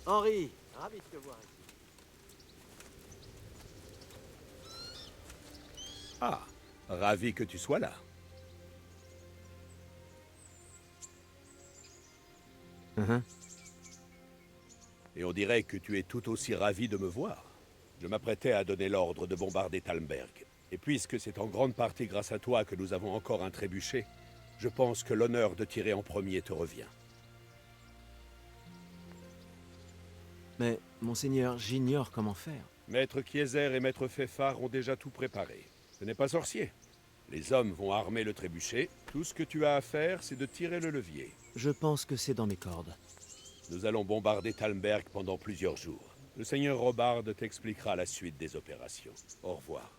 Henri, ravi de te voir ici. Ah, ravi que tu sois là. Mhm. Et on dirait que tu es tout aussi ravi de me voir. Je m'apprêtais à donner l'ordre de bombarder Talmberg. Et puisque c'est en grande partie grâce à toi que nous avons encore un trébuchet, je pense que l'honneur de tirer en premier te revient. Mais, monseigneur, j'ignore comment faire. Maître Kieser et Maître Féfard ont déjà tout préparé. Ce n'est pas sorcier. Les hommes vont armer le trébuchet. Tout ce que tu as à faire, c'est de tirer le levier. Je pense que c'est dans mes cordes. Nous allons bombarder Talmberg pendant plusieurs jours. Le seigneur Robard t'expliquera la suite des opérations. Au revoir.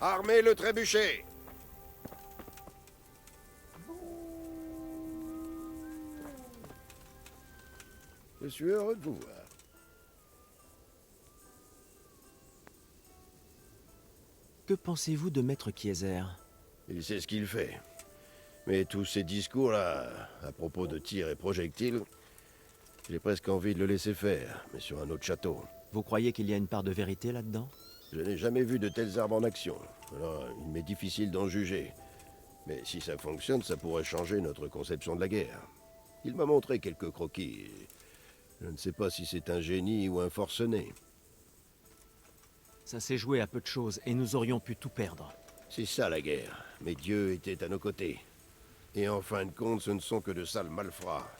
Armez le trébuchet! Je suis heureux de vous voir. Que pensez-vous de Maître Kieser? Il sait ce qu'il fait. Mais tous ces discours-là, à propos de tirs et projectiles, j'ai presque envie de le laisser faire, mais sur un autre château. Vous croyez qu'il y a une part de vérité là-dedans? Je n'ai jamais vu de telles armes en action, alors il m'est difficile d'en juger. Mais si ça fonctionne, ça pourrait changer notre conception de la guerre. Il m'a montré quelques croquis. Je ne sais pas si c'est un génie ou un forcené. Ça s'est joué à peu de choses, et nous aurions pu tout perdre. C'est ça la guerre. Mais Dieu était à nos côtés. Et en fin de compte, ce ne sont que de sales malfrats.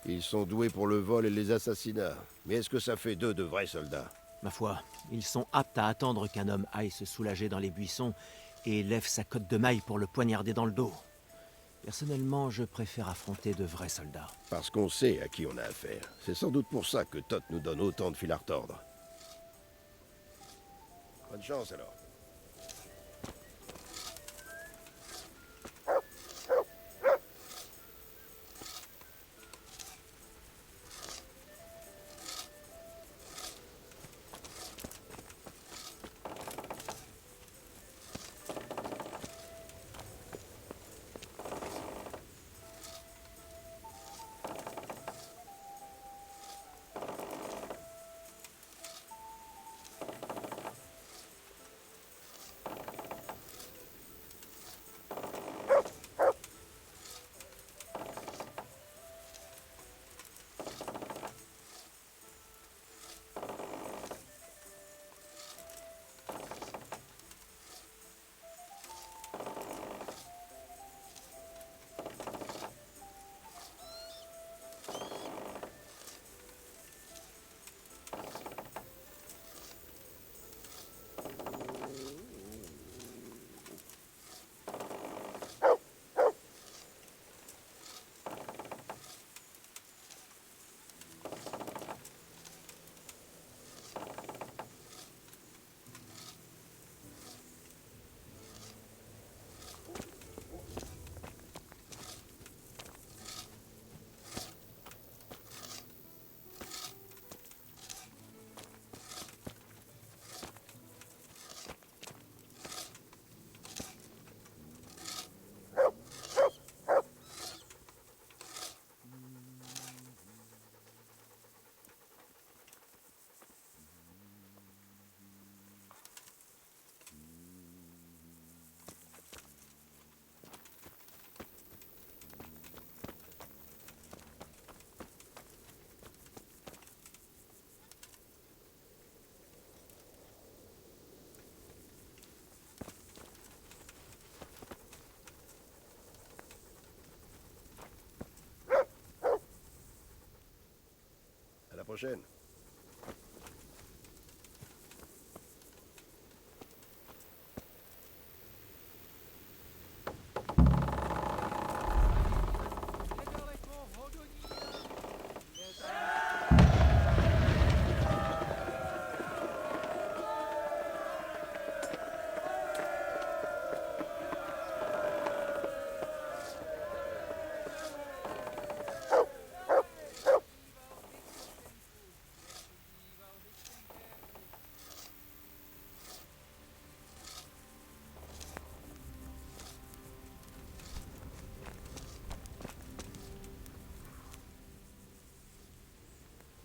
Ils sont doués pour le vol et les assassinats. Mais est-ce que ça fait d'eux de vrais soldats? Ma foi, ils sont aptes à attendre qu'un homme aille se soulager dans les buissons et lève sa cotte de maille pour le poignarder dans le dos. Personnellement, je préfère affronter de vrais soldats. Parce qu'on sait à qui on a affaire. C'est sans doute pour ça que Thoth nous donne autant de fil à retordre. Bonne chance alors. prochaine.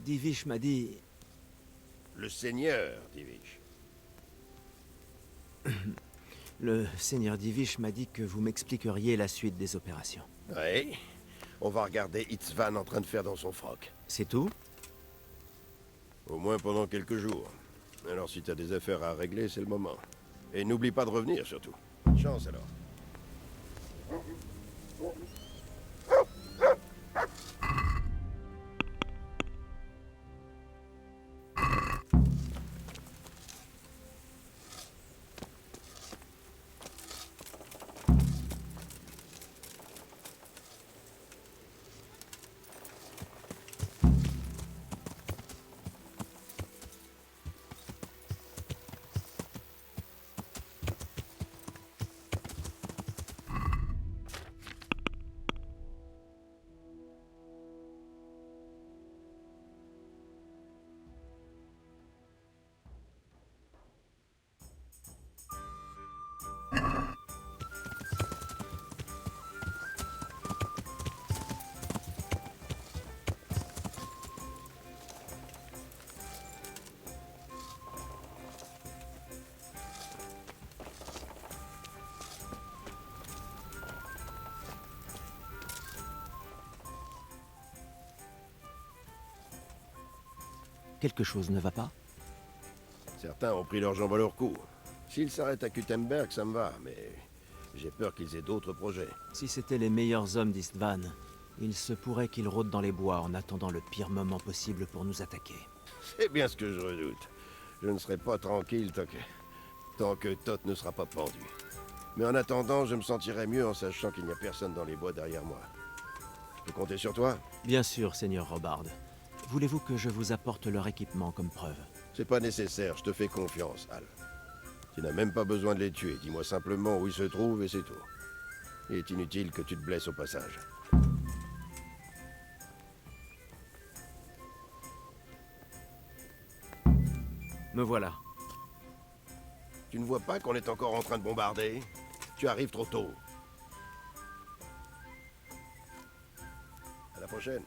Divish m'a dit... Le Seigneur, Divish. Le seigneur Divish m'a dit que vous m'expliqueriez la suite des opérations. Ouais. On va regarder Itzvan en train de faire dans son froc. C'est tout? Au moins pendant quelques jours. Alors si t'as des affaires à régler, c'est le moment. Et n'oublie pas de revenir, surtout. Bonne chance, alors. Quelque chose ne va pas? Certains ont pris leurs jambes à leur cou. S'ils s'arrêtent à Kutenberg, ça me va, mais j'ai peur qu'ils aient d'autres projets. Si c'étaient les meilleurs hommes d'Istvan, il se pourrait qu'ils rôdent dans les bois en attendant le pire moment possible pour nous attaquer. C'est bien ce que je redoute. Je ne serai pas tranquille tant que Tot ne sera pas pendu. Mais en attendant, je me sentirai mieux en sachant qu'il n'y a personne dans les bois derrière moi. Je peux compter sur toi? Bien sûr, seigneur Robard. Voulez-vous que je vous apporte leur équipement comme preuve? C'est pas nécessaire, je te fais confiance, Al. Tu n'as même pas besoin de les tuer, dis-moi simplement où ils se trouvent et c'est tout. Il est inutile que tu te blesses au passage. Me voilà. Tu ne vois pas qu'on est encore en train de bombarder? Tu arrives trop tôt. À la prochaine.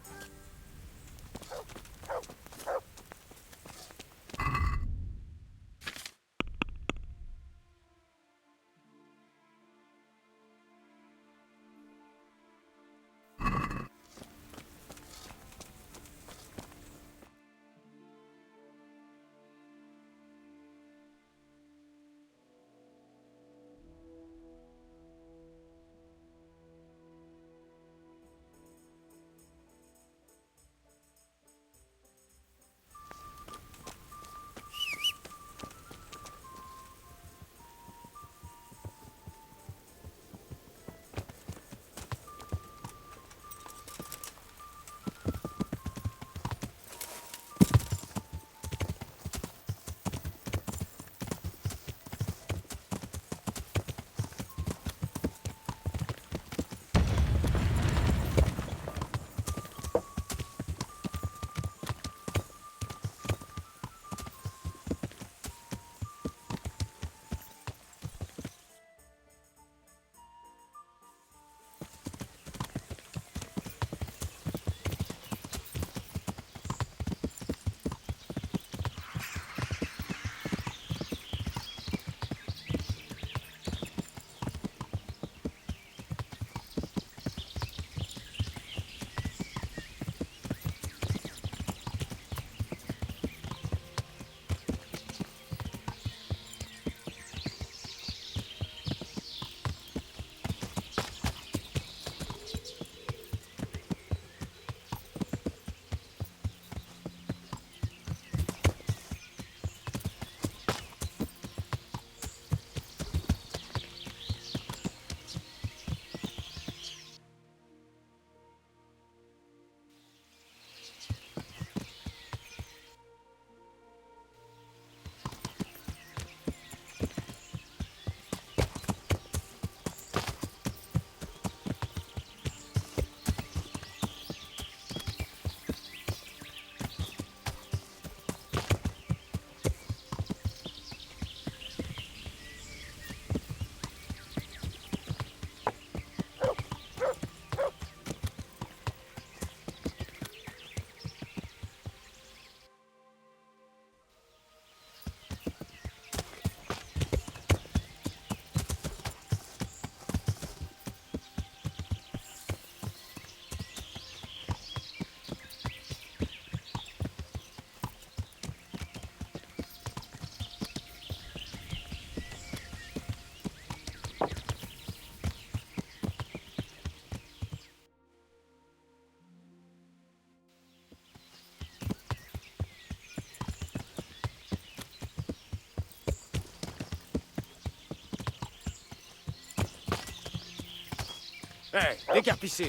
Hé, décarpissez.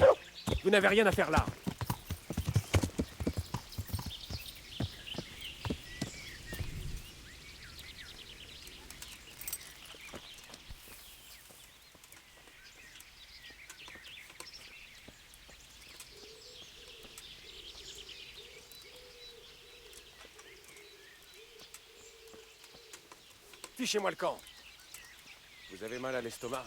Vous n'avez rien à faire là. Fichez-moi le camp. Vous avez mal à l'estomac?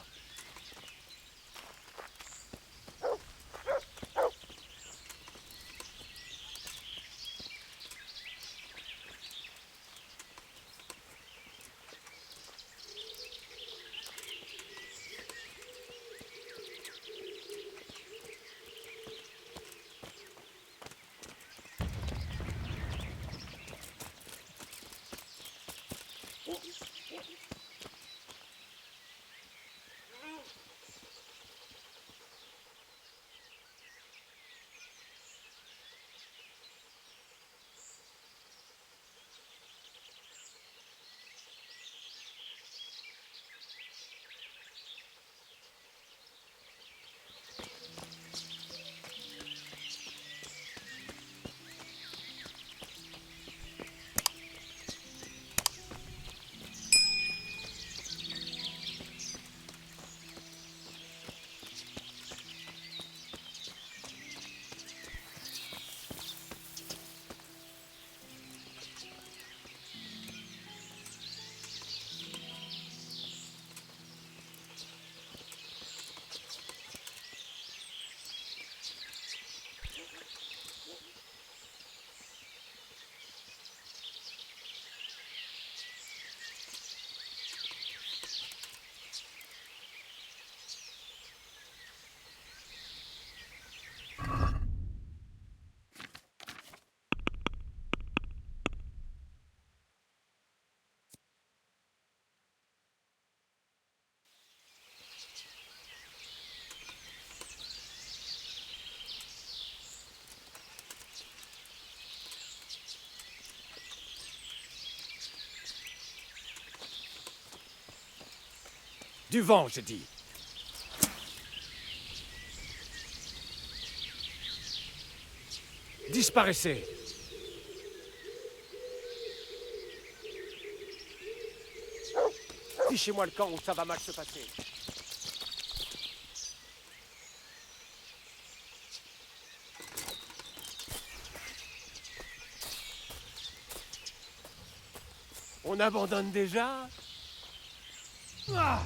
Du vent, j'ai dit. Disparaissez. Fichez-moi le camp où ça va mal se passer. On abandonne déjà? Ah.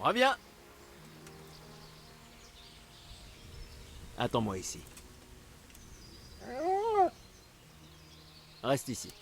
Reviens. Attends-moi ici. Reste ici.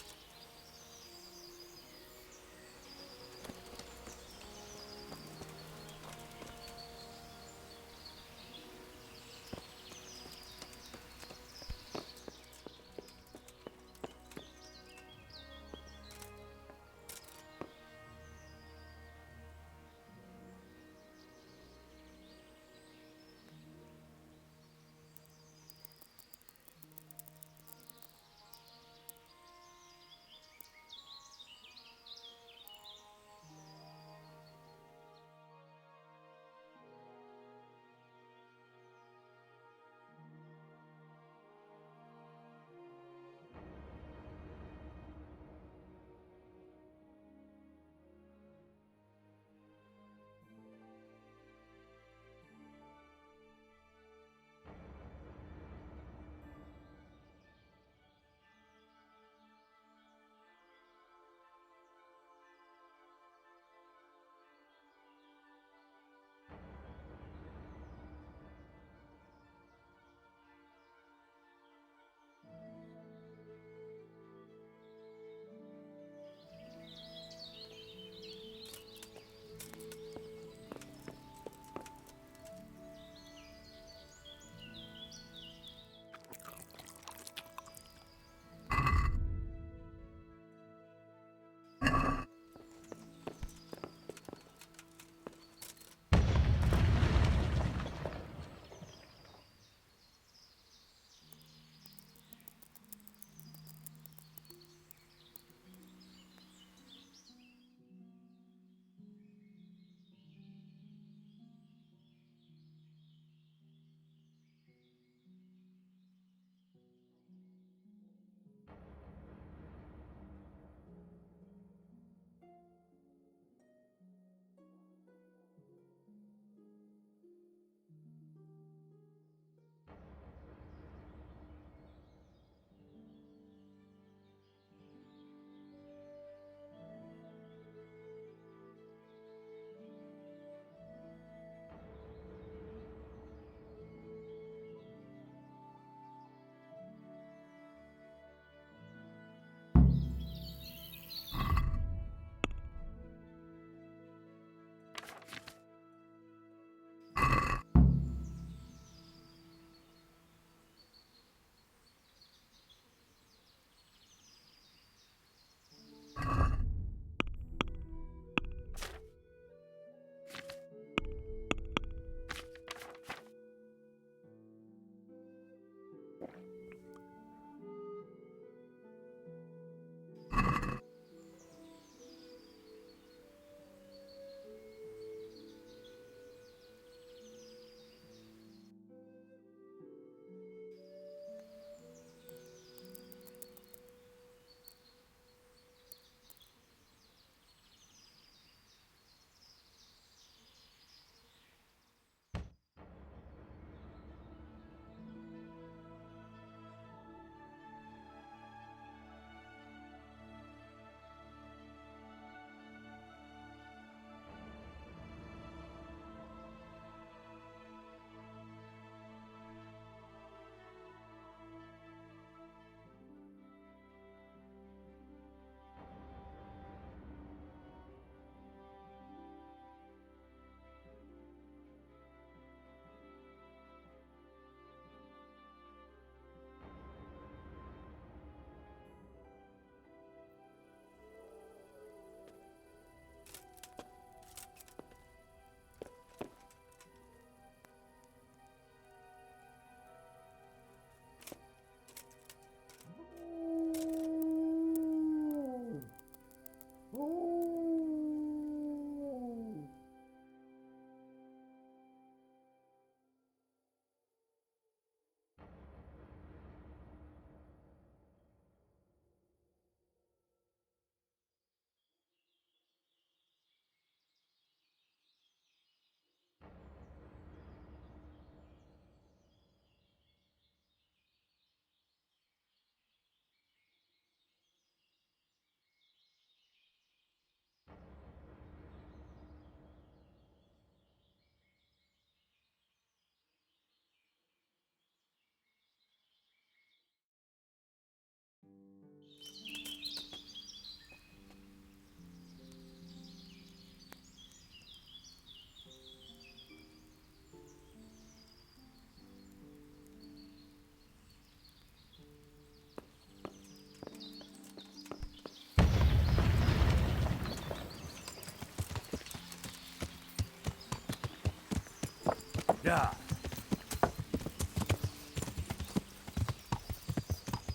Ya.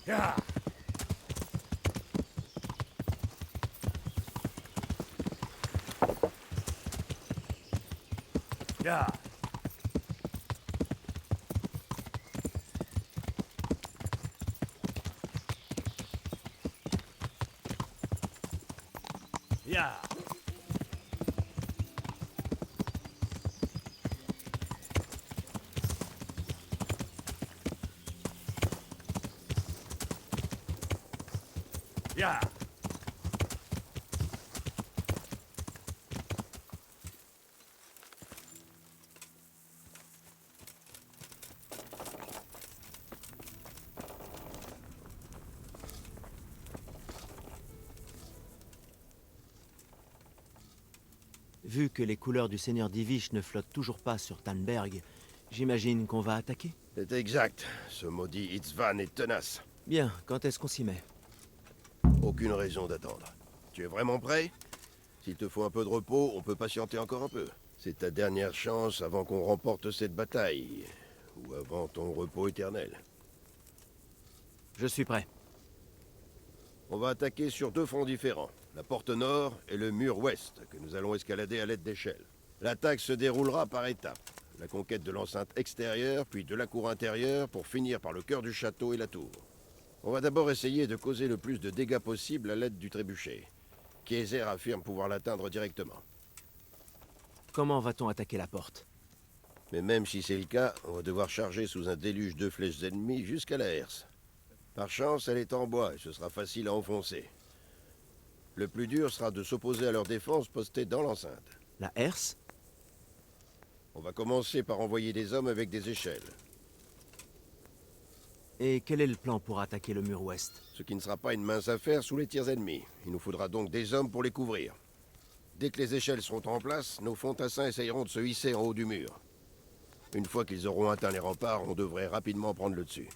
Ya. Ya. Ya. Ya. Vu que les couleurs du seigneur Divish ne flottent toujours pas sur Tannberg, j'imagine qu'on va attaquer? C'est exact. Ce maudit Itzvan est tenace. Bien, quand est-ce qu'on s'y met? Aucune raison d'attendre. Tu es vraiment prêt? S'il te faut un peu de repos, on peut patienter encore un peu. C'est ta dernière chance avant qu'on remporte cette bataille. Ou avant ton repos éternel. Je suis prêt. On va attaquer sur 2 fronts différents. La porte nord et le mur ouest, que nous allons escalader à l'aide d'échelles. L'attaque se déroulera par étapes. La conquête de l'enceinte extérieure, puis de la cour intérieure, pour finir par le cœur du château et la tour. On va d'abord essayer de causer le plus de dégâts possible à l'aide du trébuchet. Kieser affirme pouvoir l'atteindre directement. Comment va-t-on attaquer la porte? Mais même si c'est le cas, on va devoir charger sous un déluge de flèches ennemies jusqu'à la herse. Par chance, elle est en bois et ce sera facile à enfoncer. Le plus dur sera de s'opposer à leur défense postée dans l'enceinte. La herse? On va commencer par envoyer des hommes avec des échelles. Et quel est le plan pour attaquer le mur ouest? Ce qui ne sera pas une mince affaire sous les tirs ennemis. Il nous faudra donc des hommes pour les couvrir. Dès que les échelles seront en place, nos fantassins essayeront de se hisser en haut du mur. Une fois qu'ils auront atteint les remparts, on devrait rapidement prendre le dessus.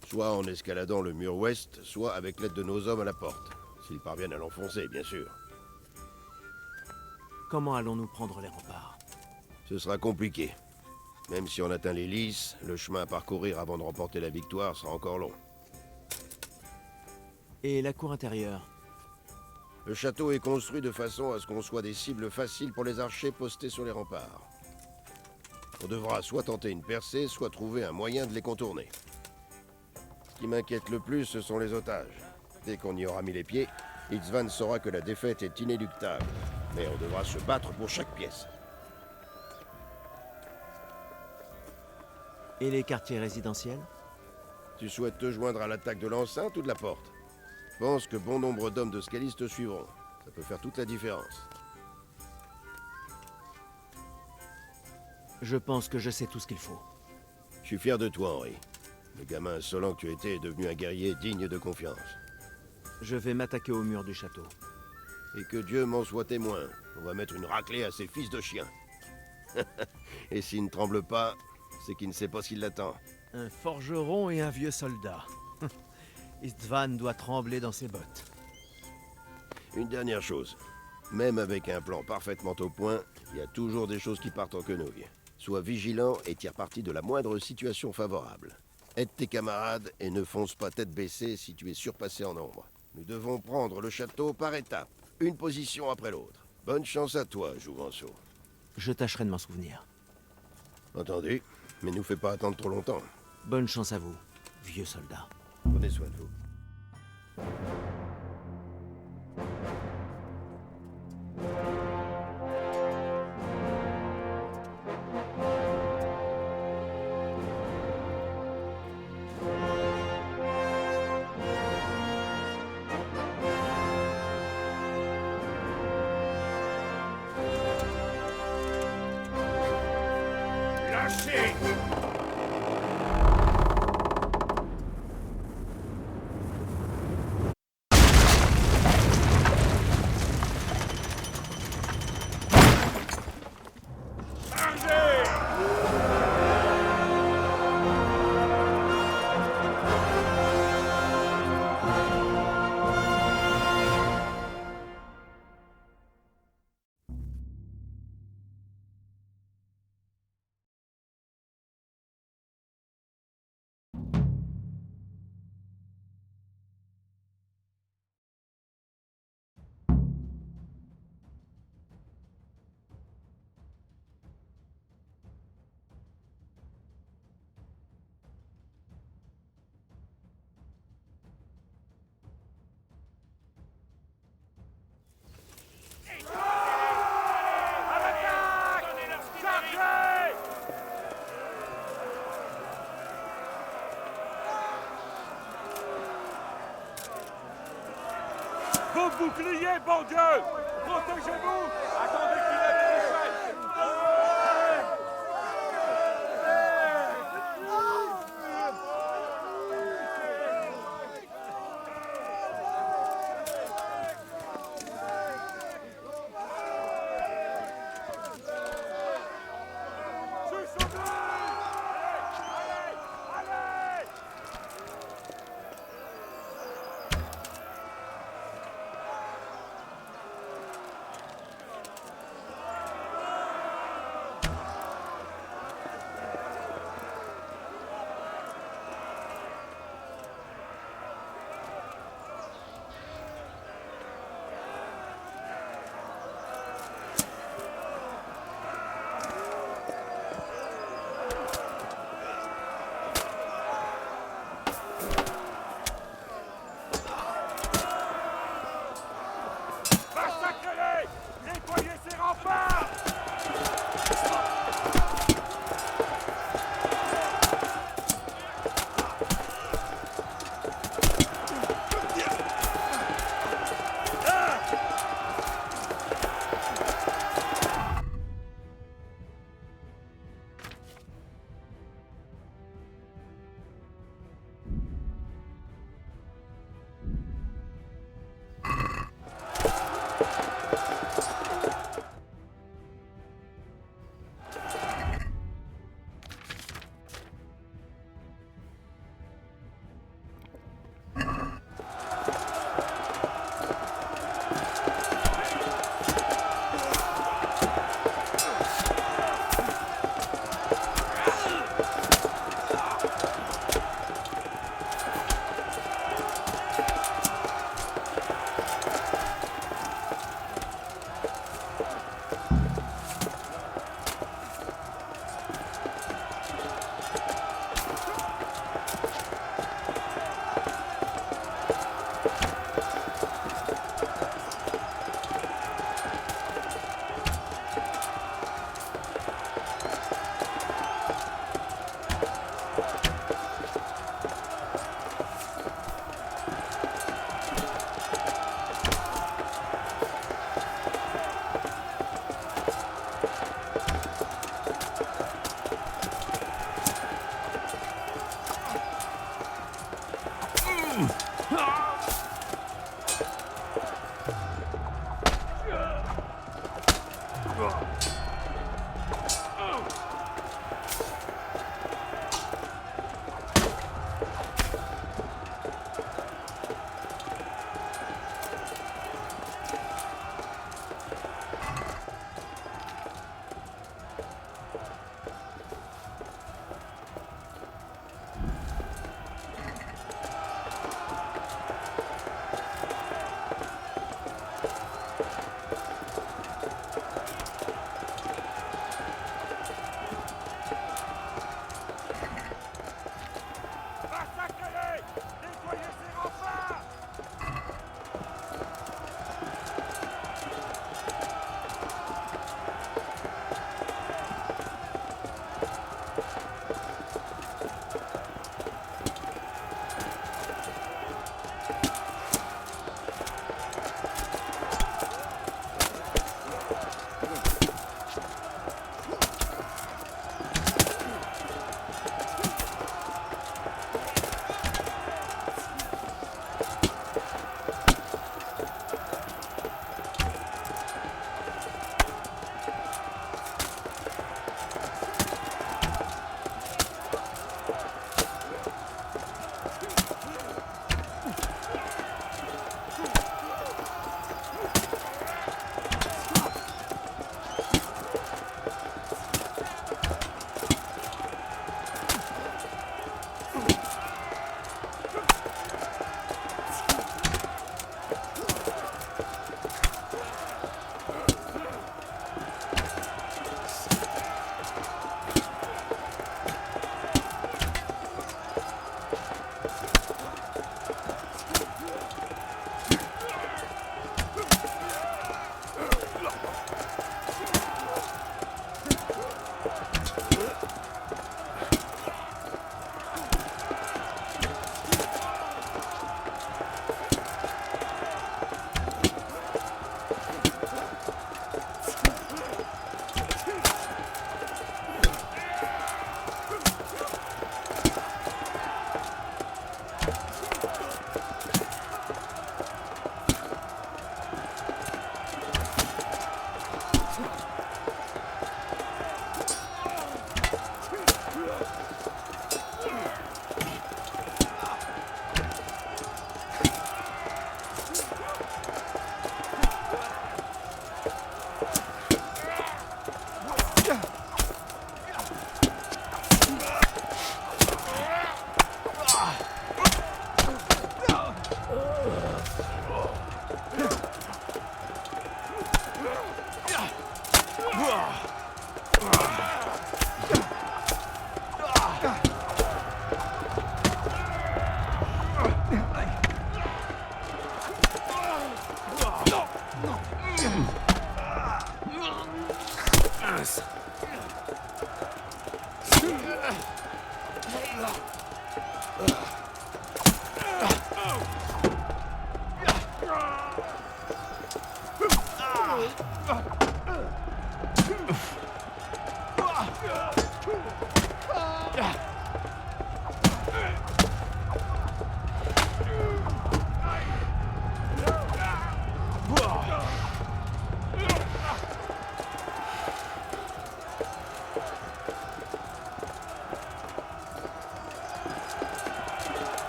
Soit en escaladant le mur ouest, soit avec l'aide de nos hommes à la porte. S'ils parviennent à l'enfoncer, bien sûr. Comment allons-nous prendre les remparts? Ce sera compliqué. Même si on atteint les lys, le chemin à parcourir avant de remporter la victoire sera encore long. Et la cour intérieure? Le château est construit de façon à ce qu'on soit des cibles faciles pour les archers postés sur les remparts. On devra soit tenter une percée, soit trouver un moyen de les contourner. Ce qui m'inquiète le plus, ce sont les otages. Dès qu'on y aura mis les pieds, Itzvan saura que la défaite est inéluctable. Mais on devra se battre pour chaque pièce. Et les quartiers résidentiels? Tu souhaites te joindre à l'attaque de l'enceinte ou de la porte? Je pense que bon nombre d'hommes de Scalis te suivront. Ça peut faire toute la différence. Je pense que je sais tout ce qu'il faut. Je suis fier de toi, Henri. Le gamin insolent que tu étais est devenu un guerrier digne de confiance. Je vais m'attaquer au mur du château. Et que Dieu m'en soit témoin. On va mettre une raclée à ces fils de chiens. Et s'il ne tremble pas, c'est qu'il ne sait pas s'il l'attend. Un forgeron et un vieux soldat. Istvan doit trembler dans ses bottes. Une dernière chose. Même avec un plan parfaitement au point, il y a toujours des choses qui partent en quenouille. Sois vigilant et tire parti de la moindre situation favorable. Aide tes camarades et ne fonce pas tête baissée si tu es surpassé en nombre. Nous devons prendre le château par étapes, une position après l'autre. Bonne chance à toi, Jouvenceau. Je tâcherai de m'en souvenir. Entendu, mais nous fais pas attendre trop longtemps. Bonne chance à vous, vieux soldat. Prenez soin de vous. Lâchez! Vos boucliers, bon Dieu! Protégez-vous! Attendez qu'il lève les échelles!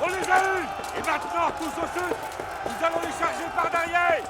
On les a eus! Et maintenant, tous au sud! Nous allons les charger par derrière!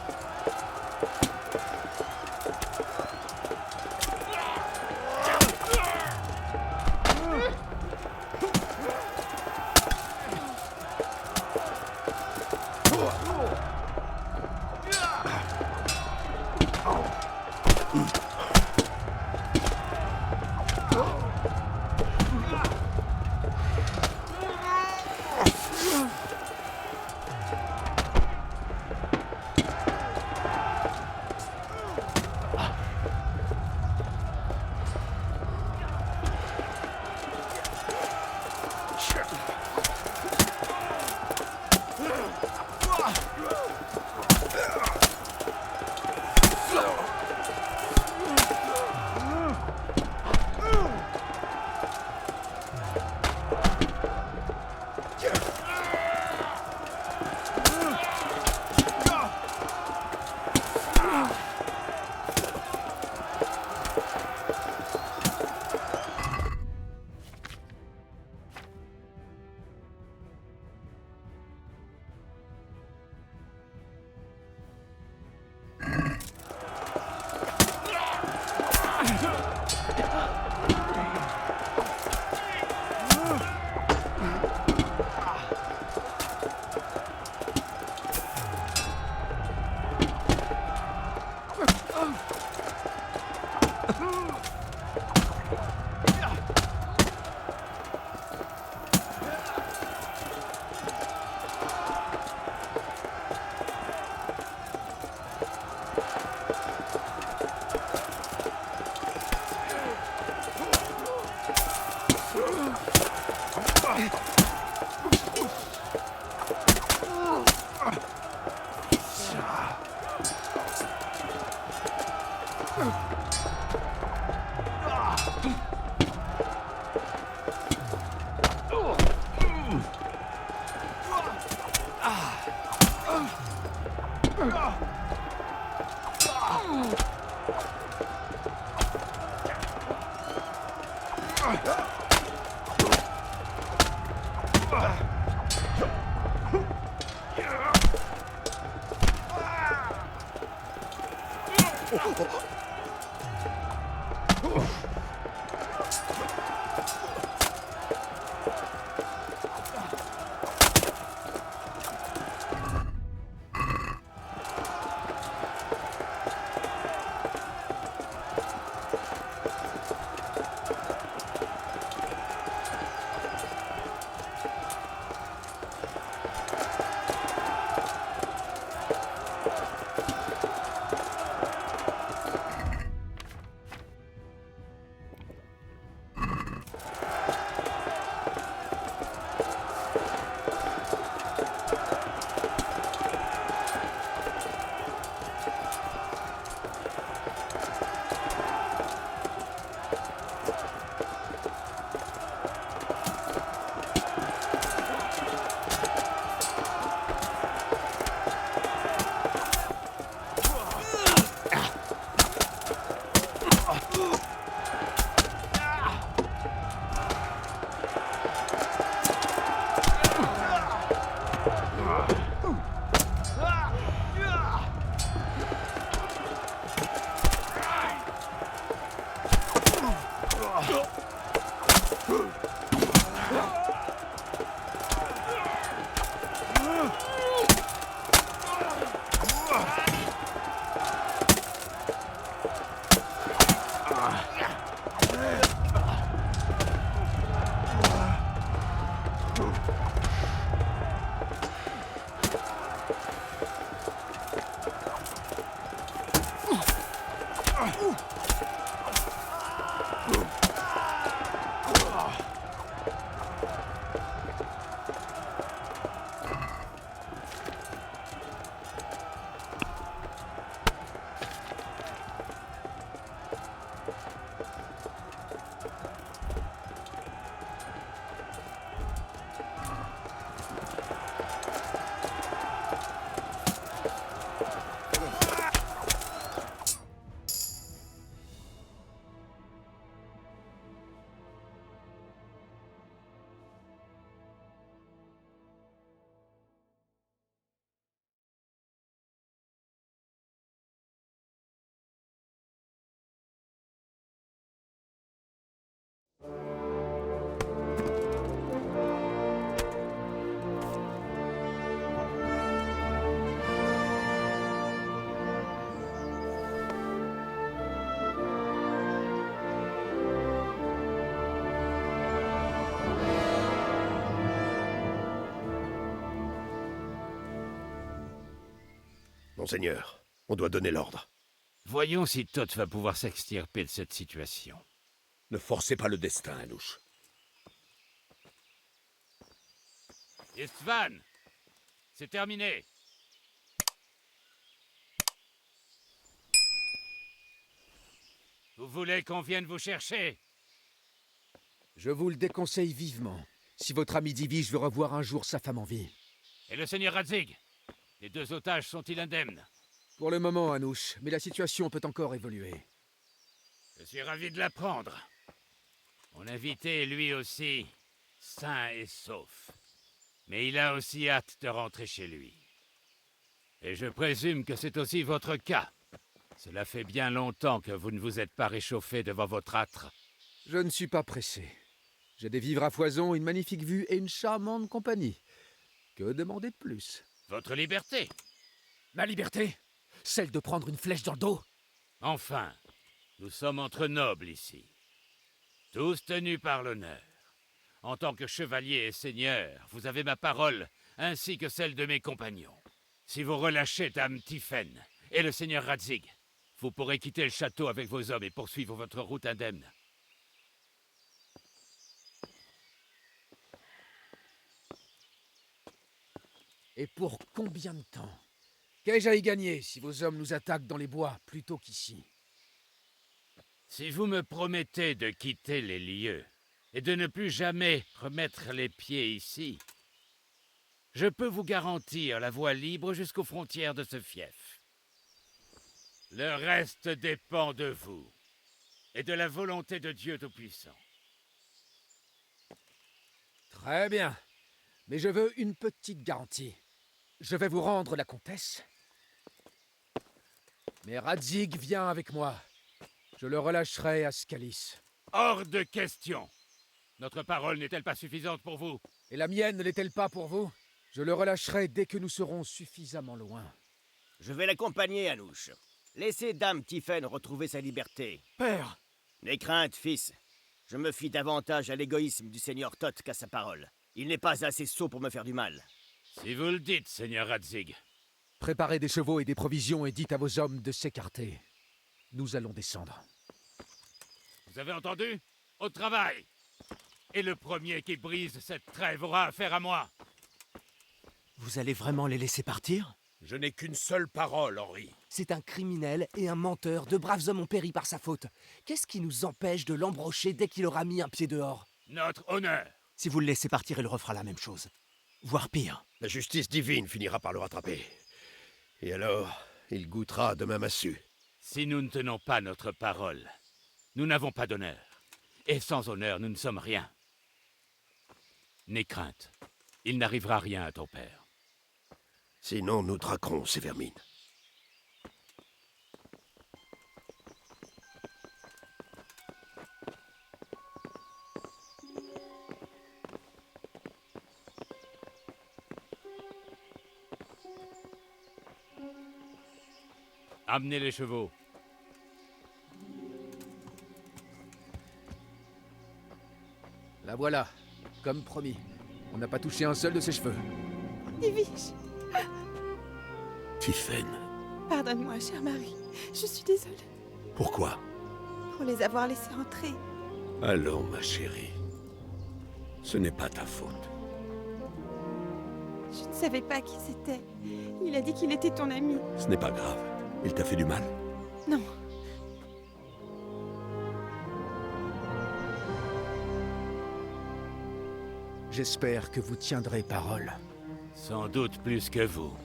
Monseigneur, on doit donner l'ordre. Voyons si Toth va pouvoir s'extirper de cette situation. Ne forcez pas le destin, Anouche. Istvan, c'est terminé. Vous voulez qu'on vienne vous chercher? Je vous le déconseille vivement. Si votre ami Divish veut revoir un jour sa femme en vie. Et le seigneur Radzig? Les 2 otages sont-ils indemnes? Pour le moment, Anouche, mais la situation peut encore évoluer. Je suis ravi de l'apprendre. Mon invité est lui aussi sain et sauf. Mais il a aussi hâte de rentrer chez lui. Et je présume que c'est aussi votre cas. Cela fait bien longtemps que vous ne vous êtes pas réchauffé devant votre âtre. Je ne suis pas pressé. J'ai des vivres à foison, une magnifique vue et une charmante compagnie. Que demander de plus? Votre liberté. Ma liberté? Celle de prendre une flèche dans le dos? Enfin, nous sommes entre nobles ici. Tous tenus par l'honneur. En tant que chevalier et seigneur, vous avez ma parole, ainsi que celle de mes compagnons. Si vous relâchez Dame Tiphaine et le seigneur Radzig, vous pourrez quitter le château avec vos hommes et poursuivre votre route indemne. Et pour combien de temps? Qu'ai-je à y gagner si vos hommes nous attaquent dans les bois plutôt qu'ici? Si vous me promettez de quitter les lieux et de ne plus jamais remettre les pieds ici, je peux vous garantir la voie libre jusqu'aux frontières de ce fief. Le reste dépend de vous et de la volonté de Dieu Tout-Puissant. Très bien. Mais je veux une petite garantie. Je vais vous rendre la comtesse. Mais Radzig vient avec moi. Je le relâcherai à Scalis. Hors de question. Notre parole n'est-elle pas suffisante pour vous? Et la mienne ne l'est-elle pas pour vous? Je le relâcherai dès que nous serons suffisamment loin. Je vais l'accompagner, Anouche. Laissez Dame Tiphaine retrouver sa liberté. Père! N'aie crainte, fils. Je me fie davantage à l'égoïsme du seigneur Toth qu'à sa parole. Il n'est pas assez sot pour me faire du mal. Si vous le dites, seigneur Radzig. Préparez des chevaux et des provisions et dites à vos hommes de s'écarter. Nous allons descendre. Vous avez entendu? Au travail! Et le premier qui brise cette trêve aura affaire à moi. Vous allez vraiment les laisser partir? Je n'ai qu'une seule parole, Henri. C'est un criminel et un menteur. De braves hommes ont péri par sa faute. Qu'est-ce qui nous empêche de l'embrocher dès qu'il aura mis un pied dehors? Notre honneur. Si vous le laissez partir, il refera la même chose. Voire pire. La justice divine finira par le rattraper. Et alors, il goûtera de ma massue. Si nous ne tenons pas notre parole, nous n'avons pas d'honneur. Et sans honneur, nous ne sommes rien. N'aie crainte. Il n'arrivera rien à ton père. Sinon, nous traquerons ces vermines. Amenez les chevaux. La voilà, comme promis. On n'a pas touché un seul de ses cheveux. Divish, Tiphaine, pardonne-moi, cher mari. Je suis désolée pourquoi? pour les avoir laissés entrer. Allons, ma chérie. Ce n'est pas ta faute. Je ne savais pas qui c'était. Il a dit qu'il était ton ami. Ce n'est pas grave. Il t'a fait du mal? Non. J'espère que vous tiendrez parole. Sans doute plus que vous.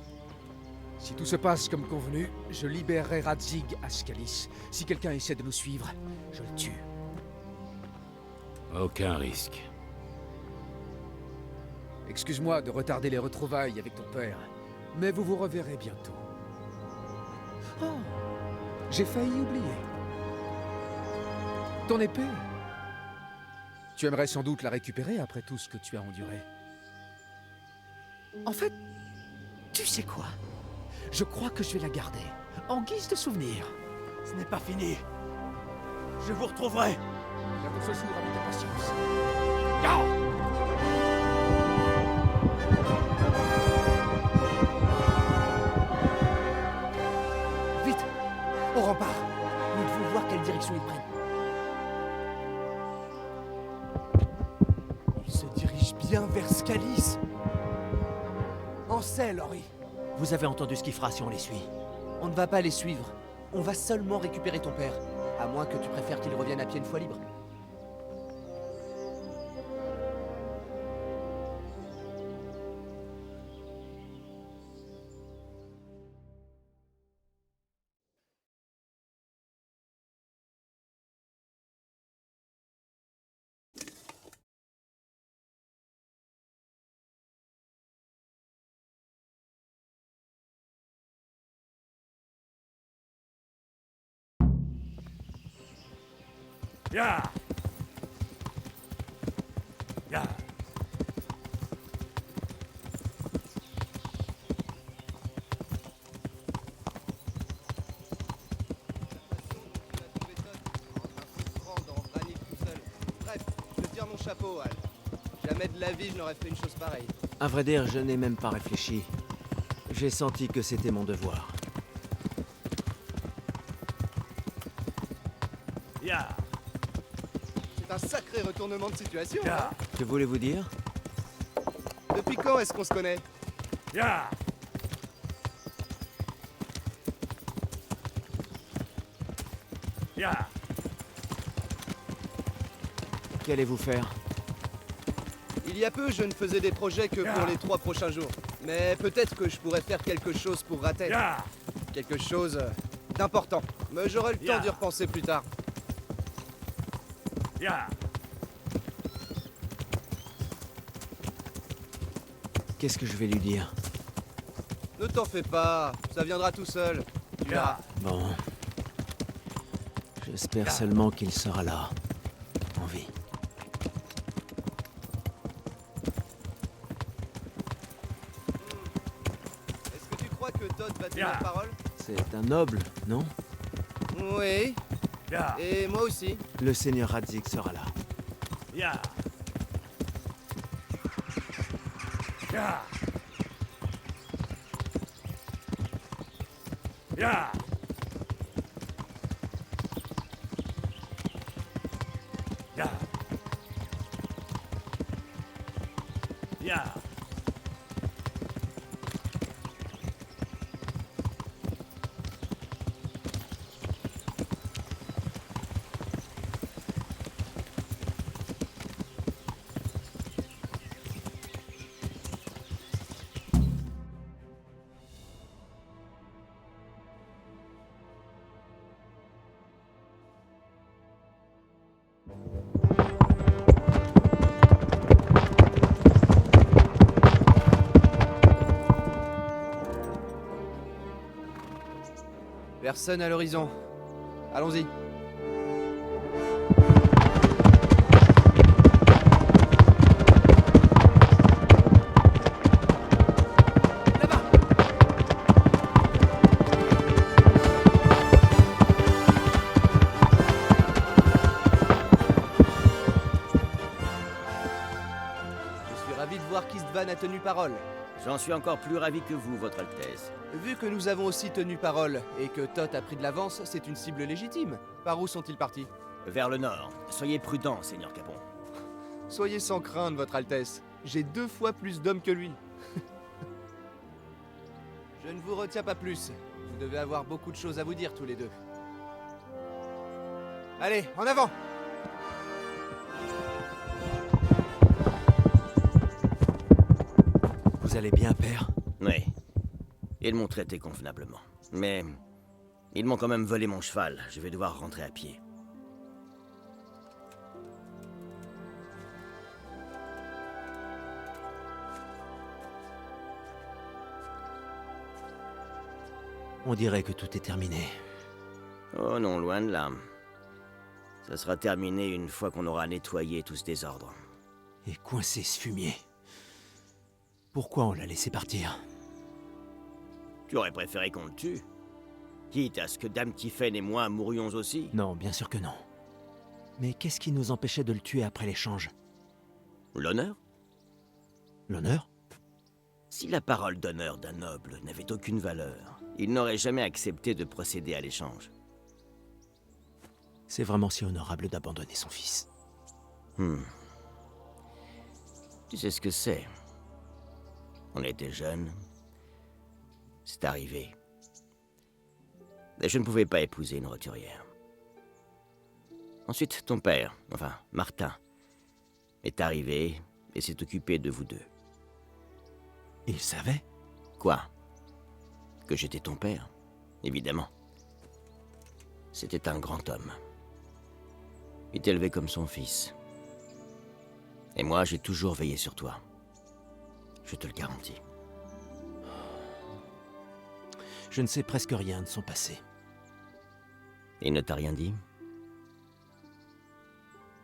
Si tout se passe comme convenu, je libérerai Radzig à Scalis. Si quelqu'un essaie de nous suivre, je le tue. Aucun risque. Excuse-moi de retarder les retrouvailles avec ton père, mais vous vous reverrez bientôt. Oh, j'ai failli oublier. Ton épée. Tu aimerais sans doute la récupérer après tout ce que tu as enduré. En fait, tu sais quoi? Je crois que je vais la garder, en guise de souvenir. Ce n'est pas fini. Je vous retrouverai. J'attends ce jour avec impatience. se dirige bien vers Scalis. Ancel, Henri. Vous avez entendu ce qu'il fera si on les suit. On ne va pas les suivre. On va seulement récupérer ton père. À moins que tu préfères qu'il revienne à pied une fois libre. Ya! Ya! Bref, je tire mon chapeau, Al. Jamais de la vie je n'aurais fait une chose pareille. À vrai dire, je n'ai même pas réfléchi. J'ai senti que c'était mon devoir. Ya! C'est un sacré retournement de situation. Ya! Hein. Que voulez-vous dire? Depuis quand est-ce qu'on se connaît? Ya! Ya! Qu'allez-vous faire? Il y a peu, je ne faisais des projets que pour les 3 prochains jours. Mais peut-être que je pourrais faire quelque chose pour Ratel. Ya! Quelque chose d'important. Mais j'aurai le temps d'y repenser plus tard. Ya! Qu'est-ce que je vais lui dire? Ne t'en fais pas, ça viendra tout seul. Tu verras. Bon. J'espère seulement qu'il sera là, en vie. Est-ce que tu crois que Todd va tenir parole? C'est un noble, non? Oui. Ya! Et moi aussi. Le seigneur Radzig sera là. Ya! Ya! Ya! Ya! Ya! Personne à l'horizon. Allons-y. Je suis ravi de voir qu'Istvan a tenu parole. J'en suis encore plus ravi que vous, Votre Altesse. Vu que nous avons aussi tenu parole et que Tot a pris de l'avance, c'est une cible légitime. Par où sont-ils partis? Vers le nord. Soyez prudent, Seigneur Capon. Soyez sans crainte, Votre Altesse. J'ai 2 fois plus d'hommes que lui. Je ne vous retiens pas plus. Vous devez avoir beaucoup de choses à vous dire tous les deux. Allez, en avant! Vous allez bien, père? Oui. Ils m'ont traité convenablement. Mais ils m'ont quand même volé mon cheval. Je vais devoir rentrer à pied. On dirait que tout est terminé. Oh non, loin de là. Ça sera terminé une fois qu'on aura nettoyé tout ce désordre. Et coincé ce fumier. Pourquoi on l'a laissé partir? Tu aurais préféré qu'on le tue? Quitte à ce que Dame Tiphaine et moi mourions aussi? Non, bien sûr que non. Mais qu'est-ce qui nous empêchait de le tuer après l'échange? L'honneur? L'honneur? Si la parole d'honneur d'un noble n'avait aucune valeur, il n'aurait jamais accepté de procéder à l'échange. C'est vraiment si honorable d'abandonner son fils. Tu sais ce que c'est. On était jeunes. C'est arrivé. Et je ne pouvais pas épouser une roturière. Ensuite, ton père, enfin, Martin, est arrivé et s'est occupé de vous deux. Il savait? Quoi? Que j'étais ton père, évidemment. C'était un grand homme. Il t'élevait comme son fils. Et moi, j'ai toujours veillé sur toi. Je te le garantis. Je ne sais presque rien de son passé. Il ne t'a rien dit?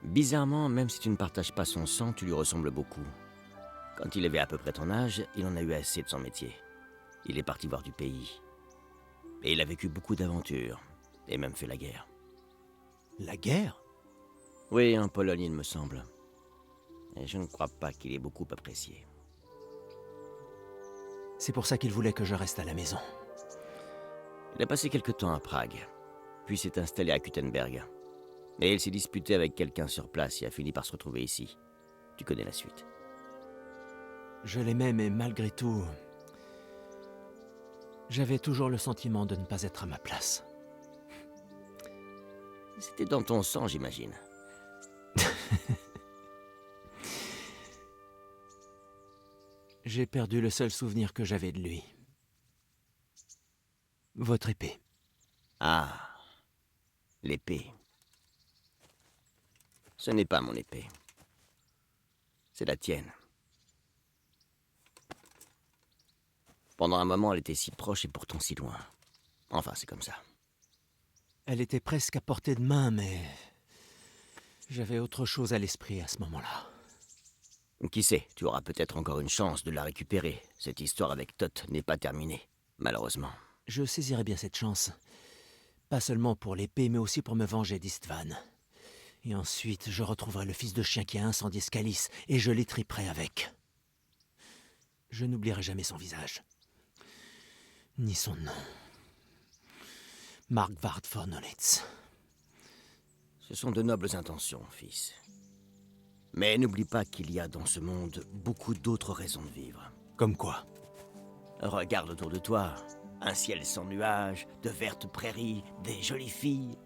Bizarrement, même si tu ne partages pas son sang, tu lui ressembles beaucoup. Quand il avait à peu près ton âge, il en a eu assez de son métier. Il est parti voir du pays. Et il a vécu beaucoup d'aventures, et même fait la guerre. La guerre? Oui, en Pologne, il me semble. Et je ne crois pas qu'il ait beaucoup apprécié. C'est pour ça qu'il voulait que je reste à la maison. Il a passé quelque temps à Prague, puis s'est installé à Kuttenberg. Et il s'est disputé avec quelqu'un sur place et a fini par se retrouver ici. Tu connais la suite. Je l'aimais, mais malgré tout, j'avais toujours le sentiment de ne pas être à ma place. C'était dans ton sang, j'imagine. J'ai perdu le seul souvenir que j'avais de lui. Votre épée. Ah, l'épée. Ce n'est pas mon épée. C'est la tienne. Pendant un moment, elle était si proche et pourtant si loin. Enfin, c'est comme ça. Elle était presque à portée de main, mais j'avais autre chose à l'esprit à ce moment-là. Qui sait, tu auras peut-être encore une chance de la récupérer. Cette histoire avec Tot n'est pas terminée, malheureusement. Je saisirai bien cette chance. Pas seulement pour l'épée, mais aussi pour me venger d'Istvan. Et ensuite, je retrouverai le fils de chien qui a incendié Scalis, et je l'étriperai avec. Je n'oublierai jamais son visage. Ni son nom. Markvard Fornolitz. Ce sont de nobles intentions, fils. Mais n'oublie pas qu'il y a dans ce monde beaucoup d'autres raisons de vivre. Comme quoi? Regarde autour de toi. Un ciel sans nuages, de vertes prairies, des jolies filles,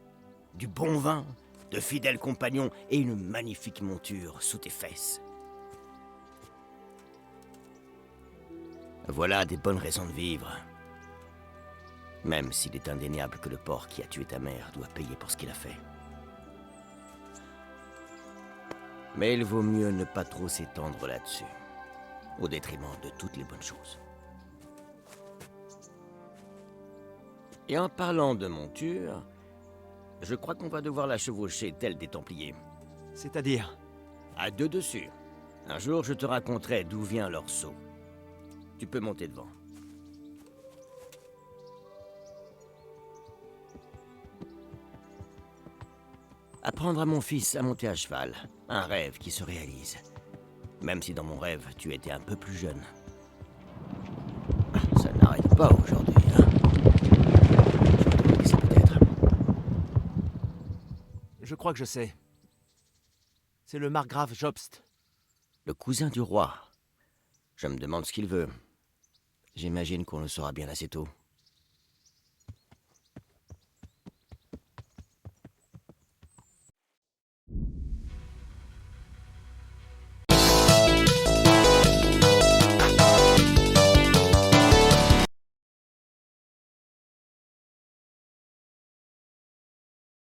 du bon vin, de fidèles compagnons et une magnifique monture sous tes fesses. Voilà des bonnes raisons de vivre. Même s'il est indéniable que le porc qui a tué ta mère doit payer pour ce qu'il a fait. Mais il vaut mieux ne pas trop s'étendre là-dessus, au détriment de toutes les bonnes choses. Et en parlant de monture, je crois qu'on va devoir la chevaucher telle des Templiers. C'est-à-dire? À deux dessus. Un jour, je te raconterai d'où vient leur sceau. Tu peux monter devant. Apprendre à mon fils à monter à cheval, un rêve qui se réalise. Même si dans mon rêve, tu étais un peu plus jeune. Ça n'arrête pas aujourd'hui, hein? Ça peut-être. Je crois que je sais. C'est le margrave Jobst. Le cousin du roi. Je me demande ce qu'il veut. J'imagine qu'on le saura bien assez tôt.